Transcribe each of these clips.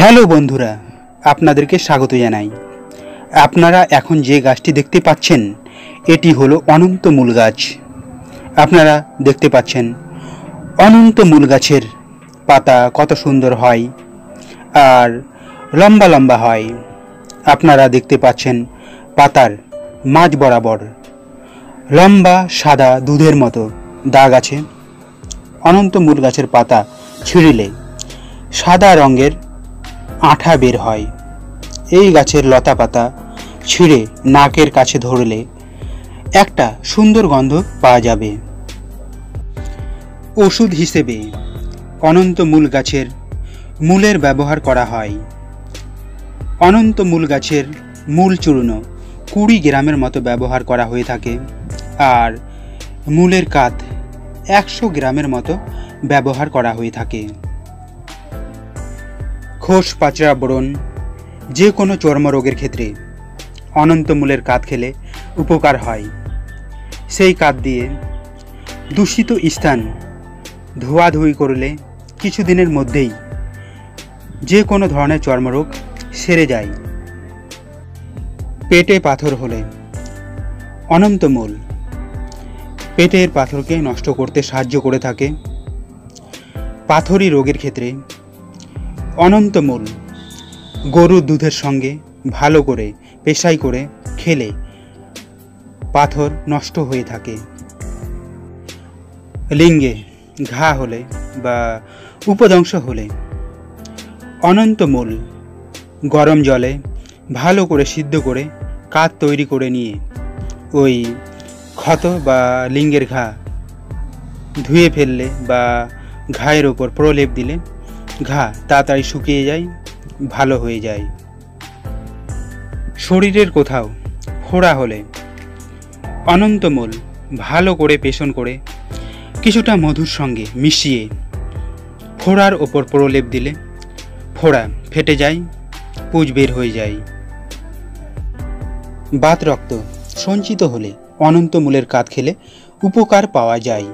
Hello বন্ধুরা, আপনাদেরকে স্বাগত জানাই। আপনারা এখন যে গাছটি দেখতে পাচ্ছেন এটি হলো অনন্ত মূল গাছ। আপনারা দেখতে পাচ্ছেন অনন্ত মূল গাছের পাতা কত সুন্দর হয় আর লম্বা লম্বা হয়। আপনারা দেখতে পাচ্ছেন পাতার মাঝ বরাবর লম্বা সাদা দুধের মতো দাগ আছে। অনন্ত মূল গাছের পাতা ছিঁড়লে সাদা রঙের আঠা বের হয়। এই গাছের লতা পাতা ছিঁড়ে নাকের কাছে ধরলে একটা সুন্দর গন্ধ পাওয়া যাবে। ওষুধ হিসেবে অনন্ত মূল গাছের মূলের ব্যবহার করা হয়। অনন্ত মূল গাছের মূল চূর্ণ 20 গ্রামের মতো ব্যবহার করা হয়ে থাকে আর মূলের কাঠ 100 গ্রামের মতো ব্যবহার করা হয়ে থাকে। খোস পাচড়া ব্রণ যে কোনো চর্মরোগের ক্ষেত্রে অনন্ত মূলের কাঠ খেলে উপকার হয়। সেই কাঠ দিয়ে দূষিত স্থান ধোয়াধুয়ি করলে কিছুদিনের মধ্যেই যে কোনো ধরনের চর্মরোগ সেরে যায়। পেটে পাথর হলে অনন্ত মূল পেটের পাথরকে নষ্ট করতে সাহায্য করে থাকে। পাথরি রোগের ক্ষেত্রে অনন্ত মূল গরুর দুধের সঙ্গে ভালো করে পেশাই করে খেলে পাথর নষ্ট হয়ে থাকে। লিঙ্গে ঘা হলে বা উপদংশ হলে অনন্ত মূল গরম জলে ভালো করে সিদ্ধ করে কাঠ তৈরি করে নিয়ে ওই ক্ষত বা লিঙ্গের ঘা ধুয়ে ফেললে বা ঘায়ের ওপর প্রলেপ দিলে ঘা তাড়াতাড়ি শুকিয়ে যায়, ভালো হয়ে যায়। শরীরের কোথাও ফোড়া হলে অনন্ত মূল ভালো করে পেষণ করে কিছুটা মধুর সঙ্গে মিশিয়ে ফোড়ার ওপর প্রলেপ দিলে ফোড়া ফেটে যায়, পুঁজ বের হয়ে যায়। বাত রক্ত সঞ্চিত হলে অনন্ত মূলের কাঠ খেলে উপকার পাওয়া যায়।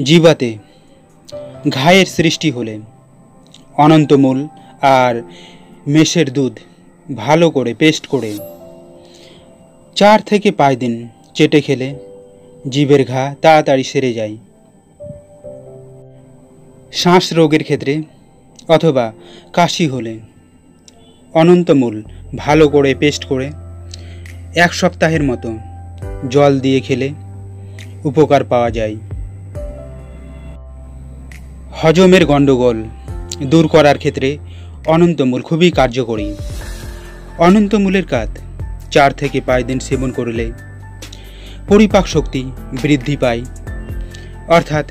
জিবাতে ঘায়ের সৃষ্টি হলে অনন্ত মূল আর মেষের দুধ ভালো করে পেস্ট করে 4 থেকে 5 দিন চেটে খেলে জিভের ঘা তাড়াতাড়ি সেরে যায়। শ্বাস রোগের ক্ষেত্রে অথবা কাশি হলে অনন্ত মূল ভালো করে পেস্ট করে 1 সপ্তাহের মতো জল দিয়ে খেলে উপকার পাওয়া যায়। হজমের গণ্ডগোল দূর করার ক্ষেত্রে অনন্ত মূল খুবই কার্যকরী। অনন্ত মূলের কাঠ 4 থেকে 5 দিন সেবন করলে পরিপাক শক্তি বৃদ্ধি পায়, অর্থাৎ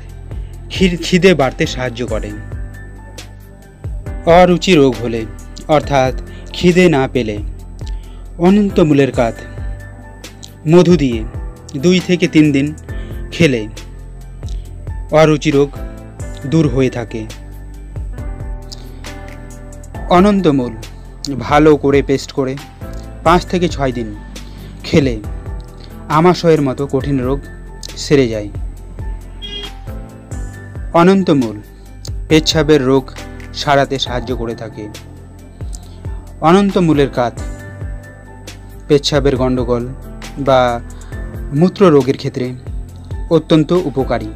খিদে বাড়তে সাহায্য করে। অরুচি রোগ হলে অর্থাৎ খিদে না পেলে অনন্ত মূলের কাঠ মধু দিয়ে 2 থেকে 3 দিন খেলে অরুচি রোগ দূর হয়ে থাকে। অনন্ত মূল ভালো করে পেস্ট করে 5 থেকে 6 দিন খেলে আমাশয়ের মতো কঠিন রোগ সেরে যায়। অনন্ত মূল পেচ্ছাপের রোগ সারাতে সাহায্য করে থাকে। অনন্ত মূলের কাঠ পেচ্ছাপের গণ্ডগোল বা মূত্র রোগের ক্ষেত্রে অত্যন্ত উপকারী।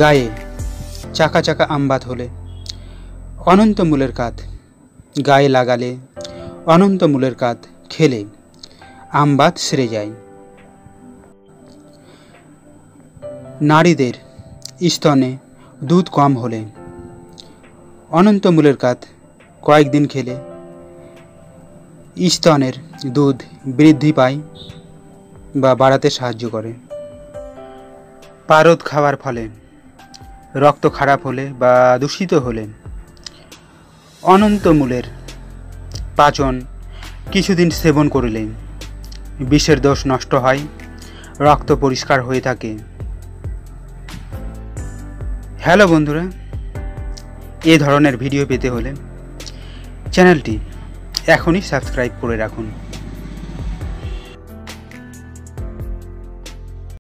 গায়ে চাকা চাকা আমবাত হলে অনন্ত মূলের কাঠ গায়ে লাগালে অনন্ত মূলের কাঠ খেলে আমবাত সেরে যায়। নারীদের স্তনে দুধ কম হলে অনন্ত মূলের কাঠ কয়েকদিন খেলে স্তনের দুধ বৃদ্ধি পায় বা বাড়াতে সাহায্য করে। পারদ খাওয়ার ফলে রক্ত খারাপ হলে বা দূষিত হলে অনন্ত মূলের পাচন কিছুদিন সেবন করলে বিষের দোষ নষ্ট হয়, রক্ত পরিষ্কার হয়ে থাকে। হ্যালো বন্ধুরা, এই ধরনের ভিডিও পেতে হলে চ্যানেলটি এখনই সাবস্ক্রাইব করে রাখুন।